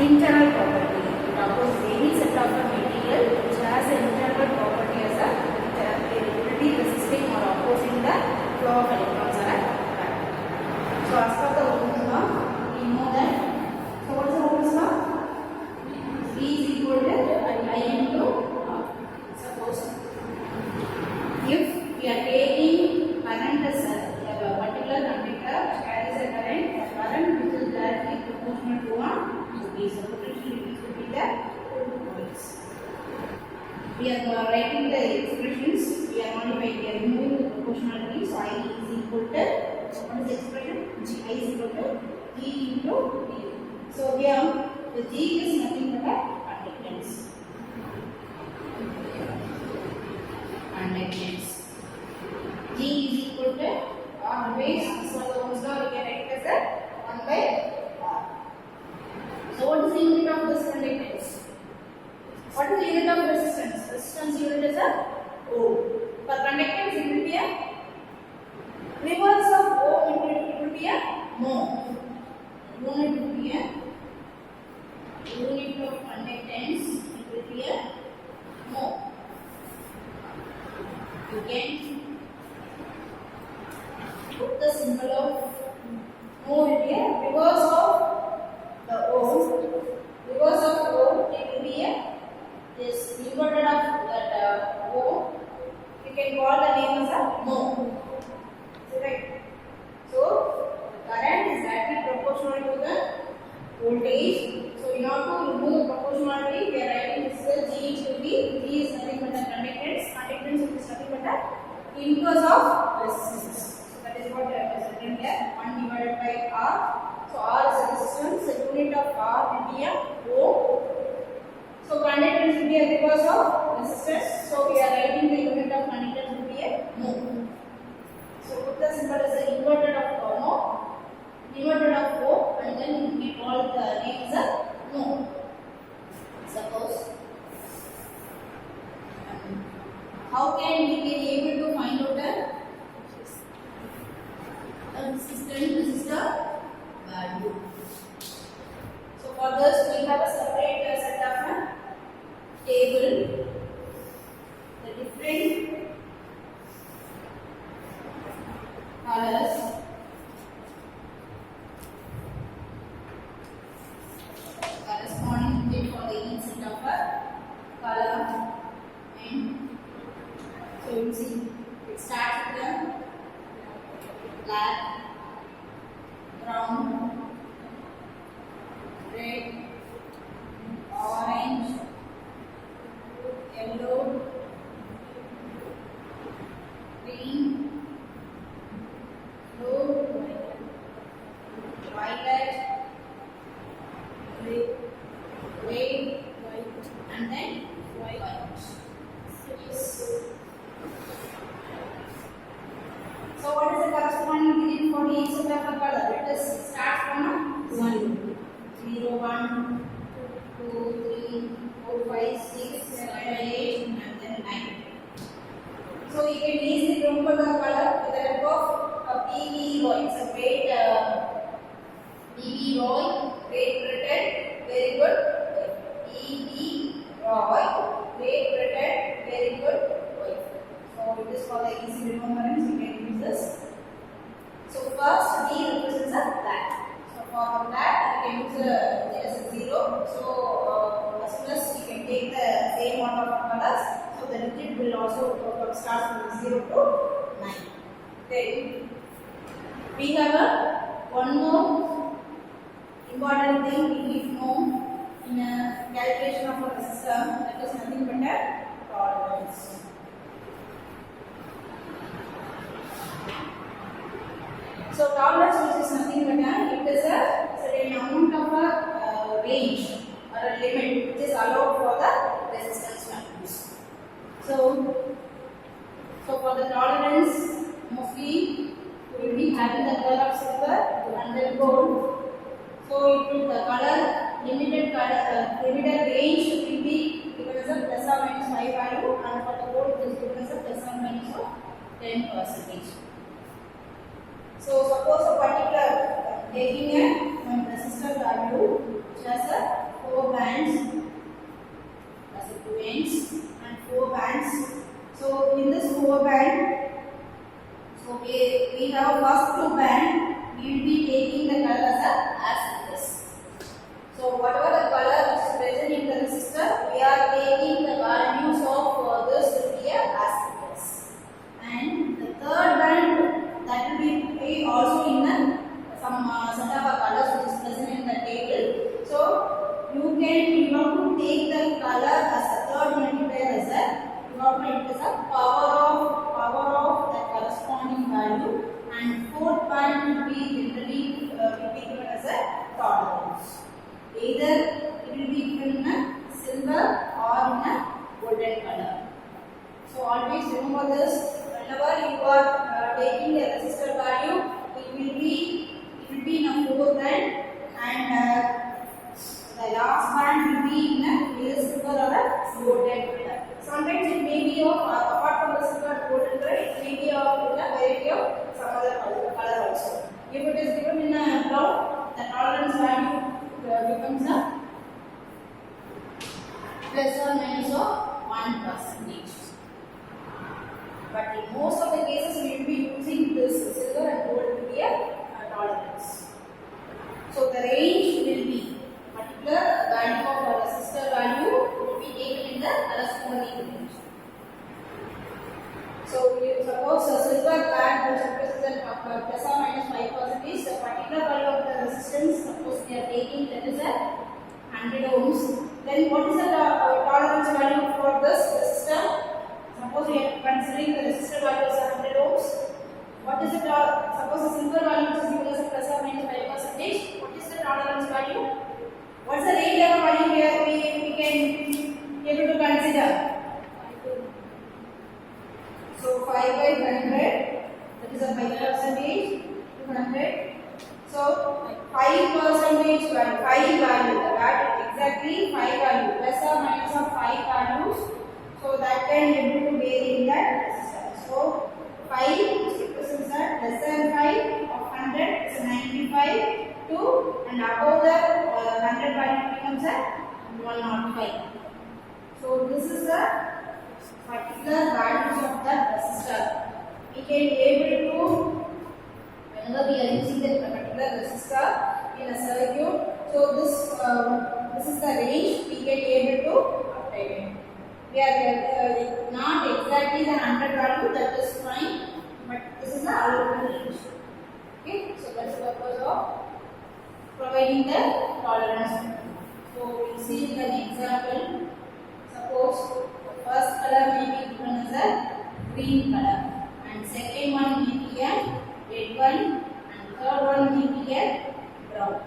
internal property. It opposes any set of a material which has an internal property as a durability, resisting or opposing the flow of electrons or a current. So as per the Ohm's law, we know that. So what is the Ohm's law? E is equal to I into R. Suppose if we are taking current as a particular conductor carries a current which is directly proportional to 1 to B. So potential difference will be the volts. We are writing the expressions. We are modifying. We are removing the proportionality. So I is equal to what is the expression? I is equal to E into D. So here the G is nothing but a conductance. Conductance. G is equal to R base. So the Ohm's law we can write as a 1 by R. So what is the unit of this conductance? What is the unit of resistance? Resistance unit is a ohm. For conductance it will be a reverse of ohm. It will be a mho. Unit will be a unit of conductance. It will be a mho. You can put the symbol of mho will be a reverse of the ohm. Reverse of ohm it will be a this inverted of that ohm. You can call the name as a mho. So right. So the current is directly proportional to the voltage. So in order to remove the proportionality, we are writing this as G into B. G is nothing but the conductance. Conductance is nothing but the inverse of resistance. So that is what I have written here. 1 divided by R. So R is a resistance. The unit of R will be a ohm. So conductance will be a reverse of resistance. So we are writing the unit of conductance will be a mho. So put the symbol as the inverted of mho. Inverted of ohm, and then we call the name as a mho. Suppose how can we be able to find out the resistor value? So for this we have a separate set of a table. The different colors corresponding to for the each set of a color, and so you see it starts with the black, brown, red, orange, yellow, green, blue, violet, red, white, and then white. So what is the corresponding digit for each set of a color? Let us start from 1. 0, 1, 2, 3, 4, 5, 6, 7, 8, and then 9. So you can easily remember the color with the help of a PV Roy. It's a great PV Roy, great Britain, very good. PV Roy, great Britain, very good. So it is for the easy remembrance. You can use this. So first D represents a black. So for black, you can use as a 0. So as soon as you can take the same order of colors, so the digit will also start from 0 to 9. Then we have one more important thing we need to know in a calculation of a system, that is nothing but a tolerance. So tolerance, which is nothing but it is a certain amount of a range or a limit which is allowed for the resistance values. So for the tolerance, mostly we will be having the color of silver and then gold. So it will the color limited range will be given as a plus or minus 5 value, and for the gold it is given as a plus or minus of 10%. So suppose a particular taking a resistor value which has a have first two band, we will be taking the color as this. So whatever the color which is present in the resistor, we are taking the values of this will be as this. And the third band, that will be also in the some set of colors which is present in the table. So you have to take the color as a third multiplier as a, you have to it as a power of the corresponding value, and fourth band will be generally will be given as a tolerance. Either it will be given in a silver or in a golden color. So always remember this. Whenever you are taking the resistor value, it will be in a fourth band, and the last band will be in a either silver or a golden color. Sometimes it may be of apart from the silver and golden color, it may be of in a variety of some other color also. If it is given in a brown, the tolerance value becomes a plus or minus of 1%. But in most of the cases, we will be using this silver and gold to be a tolerance. So the range will be particular value of a resistor value will be taken in the corresponding range. So you suppose a silver band which represents plus or minus 5%, the particular value of the resistance, suppose we are taking that is a 100 ohms. Then what is the tolerance value for this resistor? Suppose we are considering the resistor value as 100 ohms. What is the suppose the silver value which is given as a plus or minus 5%? What is the tolerance value? What is the range of value here we can be able to consider? So 5 by 100, that is a 5%, 200. So 5% value, 5 value, that exactly 5 value, plus or minus of 5 values. So that can able to vary in that resistance. So 5 represents that less than 5 of 100 is 95 2, and above the 100 value becomes a 105. So this is the particular values of that resistor. We can be able to, whenever we are using that particular resistor in a circuit, so this is the range we can be able to obtain it. We are not exactly the 100 value, that is fine, but this is the allowable range. Okay, so that's the purpose of providing the tolerance. So we will see in an example. Suppose the first color may be given as a green color, and second one may be a red one, and third one may be a brown,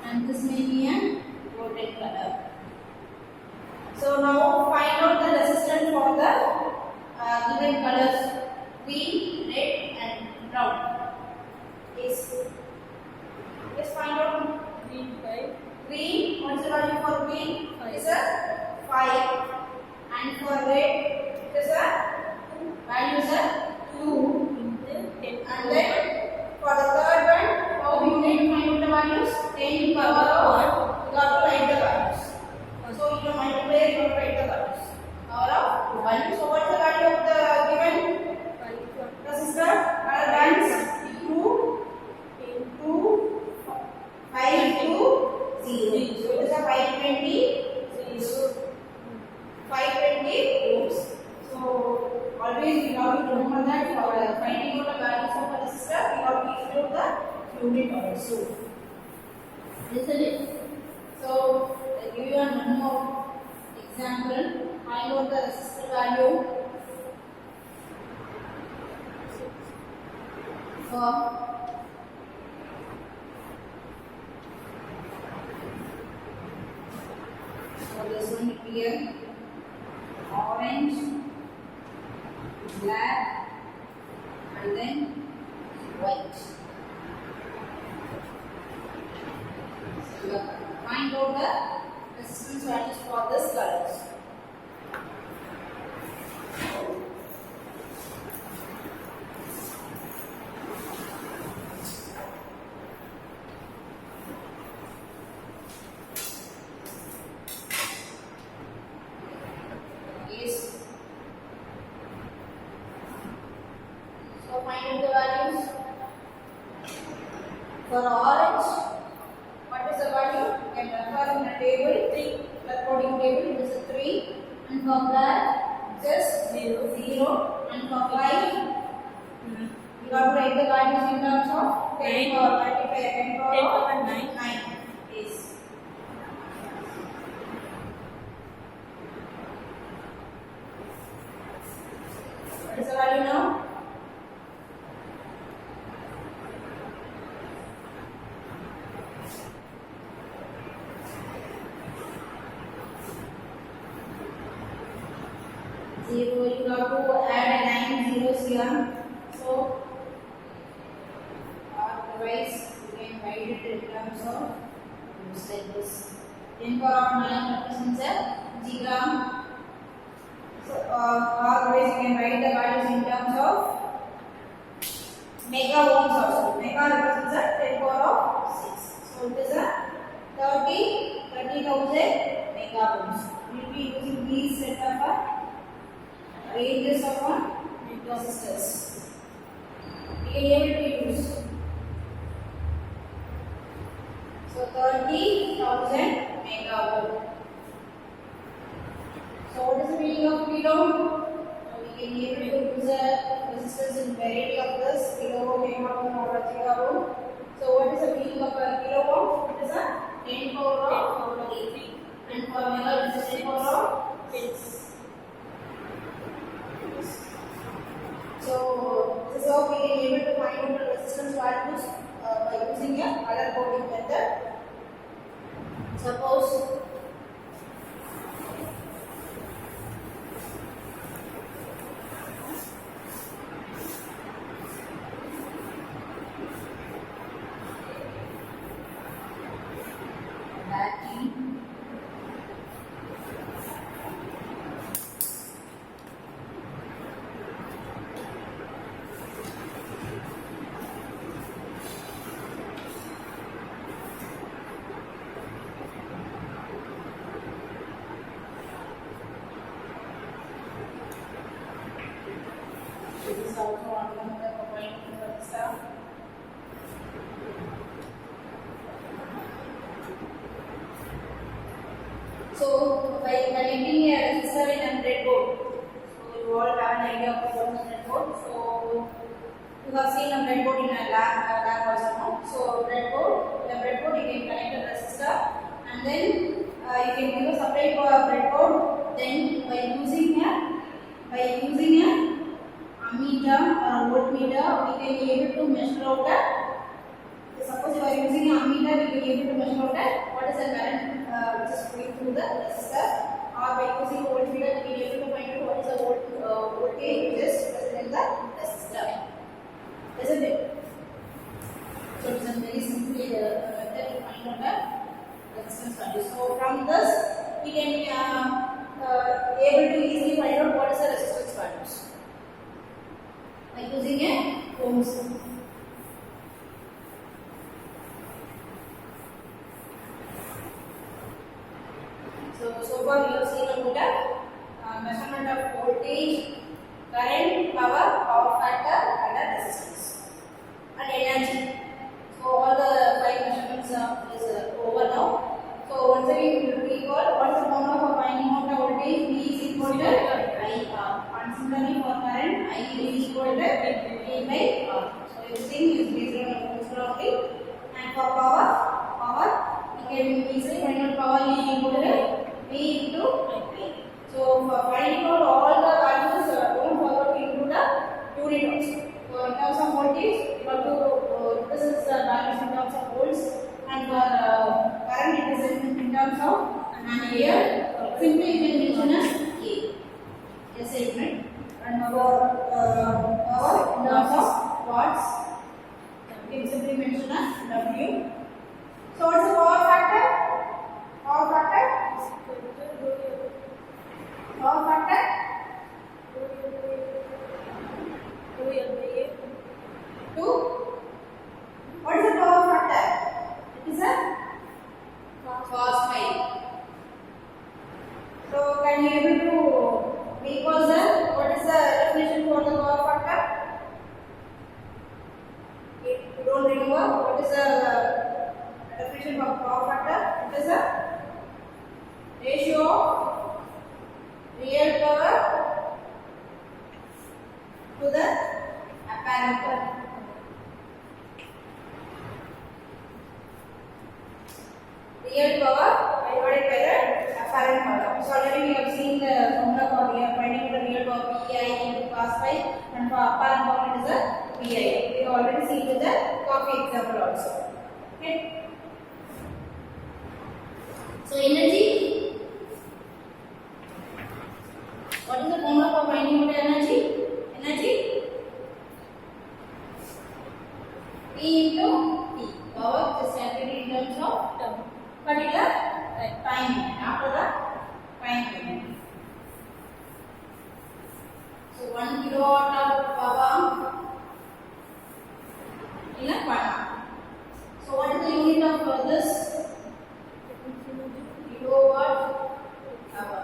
and this may be a golden color. So now find out the resistance for the given colors green, red, and brown. Yes. Let's find out green. Green. What is the value for green? It is a 5, and for red it is a value is a 2, and then for the third one, how we can find out the values? 10 power of 1. You have to write the values. So you multiply, you have to write the values. Power of 1. So what is the value of the given resistor? Color bands 2 into 5 to 0. So it is a 520 ohms. So always we have to remember that for finding out the values of a resistor, we have to include the unit also. Isn't it? So I give you one more example. Find out the resistor value for this one here, orange, black, and then white. So you have to find out the resistance values for this colors. So find out the value For orange, what is the value? You can refer in the table 3. The coding table it is a 3. And for black, just 0. And for white, you have to write the values in terms of 10 power 10 power 9. Yes. What is the value now? Zero. You have to add 9 zeros here. So, otherwise you can write it in terms of use like this. 10 power of 9 represents a gigram. So, otherwise you can write the values in terms of mega ohms also. Mega represents a 10 power of 6. So, it is a 30,000 mega ohms. We will be using these set of ranges of resistors. We can able to use. So 30,000 mega ohm. So what is the meaning of kilo? We can able to use a resistors in variety of this kilo ohm, mega ohm, or giga ohm. So what is the meaning of a kilo ohm? It is a 10 power of 3, and for mega it is 10 power of 6. So this is how we can able to find out the resistance values by using a color coding method. Suppose battery this is also one of the component stuff. So by connecting a resistor in a breadboard, so you all have an idea of what is breadboard. So you have seen a breadboard in a lab also. No? So breadboard, in a breadboard you can connect a resistor, and then you can use a separate breadboard. Then by using a ammeter or voltmeter, we can be able to measure out suppose you are using an ammeter, we can be able to measure out what is the current which is going through the resistor, or by using voltmeter, we can be able to find out what is the voltage which is present in the resistor. Isn't it? So it is a very simple method to find out the resistance value. So from this, we can able to easily find out what is the resistance values by using a ohms. So far we have seen about the measurement of voltage, current, power factor, and resistance and energy. So all the 5 measurements is over now. So once again we will recall what is the formula for finding out the voltage. V is equal to IR. And similarly for current, I is equal to V by R. So everything is based on Ohm's law only. And for power, we can easily find out power is equal to V into I. So for finding out all the values, don't forget to include the unit also. So in terms of voltage, you have to represent the values in terms of volts, and for current it is in terms of ampere. Simply you can mention as A. SI unit. And for power in terms of watts, you can simply mention as W. So what is the power factor? Power factor? Power factor? 2. What is the power factor? It is a cos phi. So can you able to recall what is the definition for the power factor? If you don't remember over. What is the definition of power factor? It is a ratio of real power to the apparent power. Real power divided by the apparent power. So already we have seen the formula for finding the real power PI into cos phi, and for apparent power it is a PI. We have already seen with the coffee example also. Okay. So energy. What is the formula for finding out energy? Energy P into T. Power is calculated in terms of particular time after the time period. So 1 kilowatt of power in a 1 hour. So what is the unit of this? Kilowatt hour.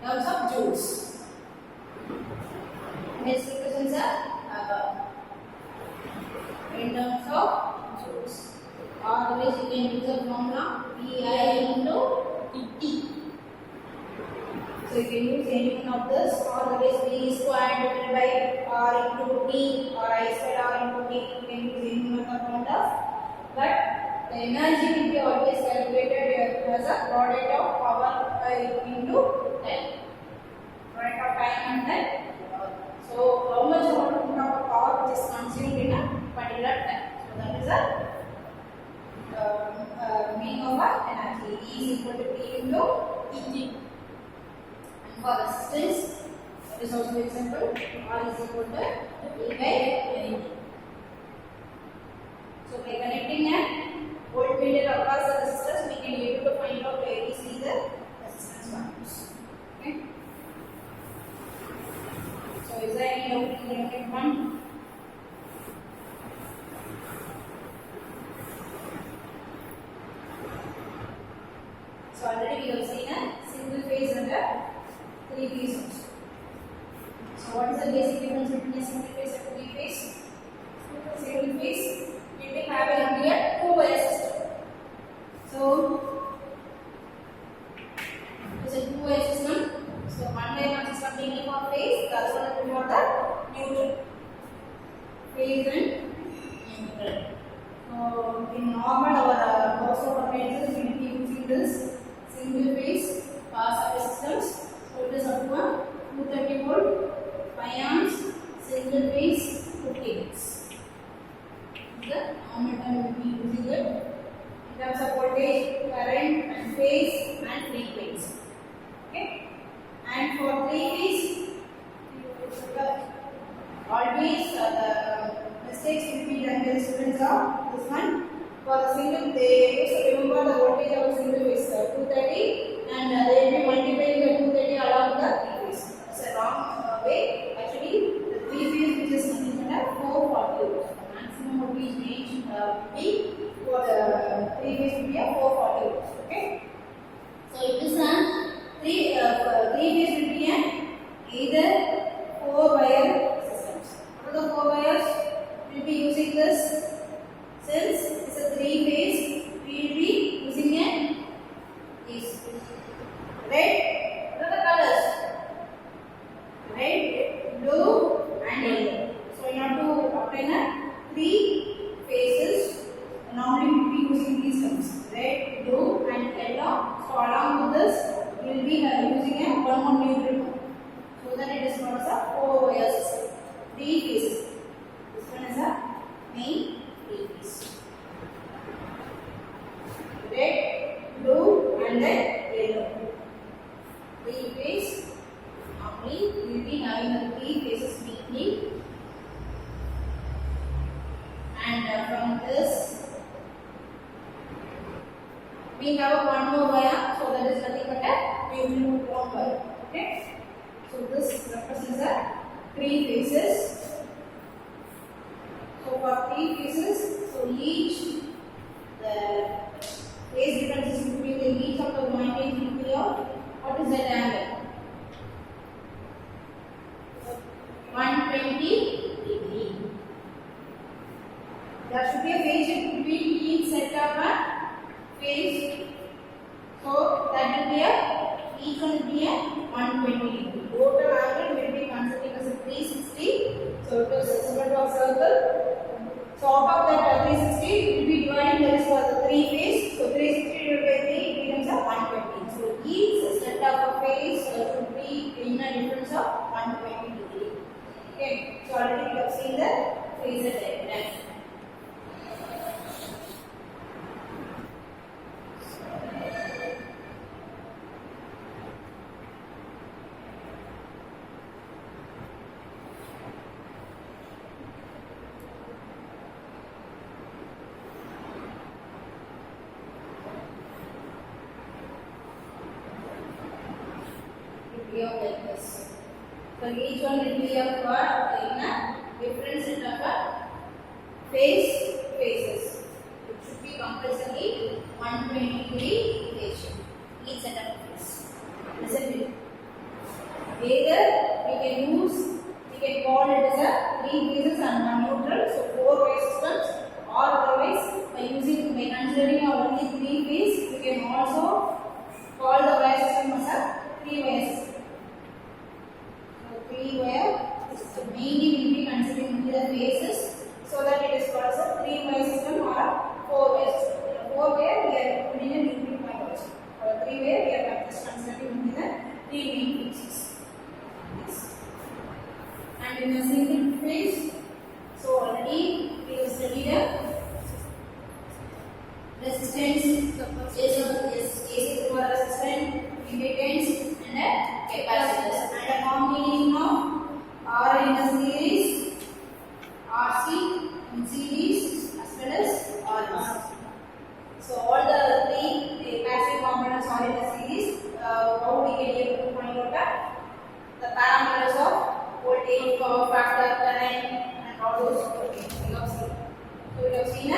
Terms of joules. Next equations are in terms of joules. Otherwise you can use the formula PI into T. So you can use any one of this, or otherwise V squared divided by R into T, or I squared R into T. You can use any one of the formulas. But the energy will be always calculated as a product of power into time. Product of time and time. So how much amount of power which is consumed in a particular time. So that is a meaning of energy. E is equal to P into T. And for resistance, that is also example. R is equal to E by N. So by connecting a voltmeter across the resistors, we can be able to find out where we see the resistance values. Okay. So is there any doubt in the unit 1? So already we have seen a single phase and a 3 phase also. So what is the basic difference between a single phase and 3 phase? Single phase we will have only a 2-wire system. So it is a 2-wire system. So one wire consists of taking for phase, the other one will be for the neutral. Phase and neutral. So in normal our household appliances we will be using this single phase power supply systems. So it is up to 230 volt, 5 amps, single phase, 50 volts. The normal time we will be using it in terms of voltage, current, and phase and frequency. Okay. And for 3 phase, always the mistakes will be done by the students of this one. For the single, they used to remember the voltage of a single phase 230, and they will be multiplying the 230 along the 3 phase. It's a wrong way. Actually, the 3 phase which is nothing but 440 volts. The maximum voltage range will be for the 3 phase will be a 440 volts. Okay. So it is a 3 phase will be an either 4-wire systems. What are the 4 wires? We will be using this. Since it's a 3 phase, we will be using these red. What are the colors? Red, blue, and yellow. So in order to obtain 3 phases, normally we will be using these terms: red, blue, and yellow. So along with this, we will be using one more neutral one, so that it is not a 4-wire system. 3 phases. This one is a main 3 phase. Red, blue, and then yellow. 3 phase. Normally, we will be having the 3 phases weekly. And from this, we have one more wire, so that is nothing but a neutral wire. Okay. So this represents the 3 phases. So for 3 phases, so each the phase difference is between the each of the windings will be of what is that angle? 120 degree. there should be a phase shift between each setup and phase. So that will be each one will be a 120 degree. Total angle will be considered as a 360. So it was a similar circle. So out of that 360, it will be dividing this for the 3 phase. So 360 divided by 3 it becomes a 120. So each set of a phase should be in a difference of 120 degree. Okay. So already we have seen the phasor diagram. Like this. So each one will be a part in a different set of phases. It should be compulsory 120 degree phase shift. Each set of phase. Listen to it. Either we can call it as a 3 phases and 1 neutral. So 4 phase systems. Or otherwise by considering only 3 phase, we can also call the wire system as a 3 wire system. 3 wire system. Mainly we will be considering the phases, so that it is called as a 3 wire system or 4 wire system. 4 wire we are putting a neutral point also. For 3 wire we are just considering the 3 main phases. Yes. And in a single phase, so already we have studied a resistance, AC for resistance, impedance and a capacitance, and a combination of R in a series, RC in series as well as RC. So all the 3 passive components are in a series. How we can able to find out the parameters of voltage, power factor, current, and all those things we have seen. So we have seen a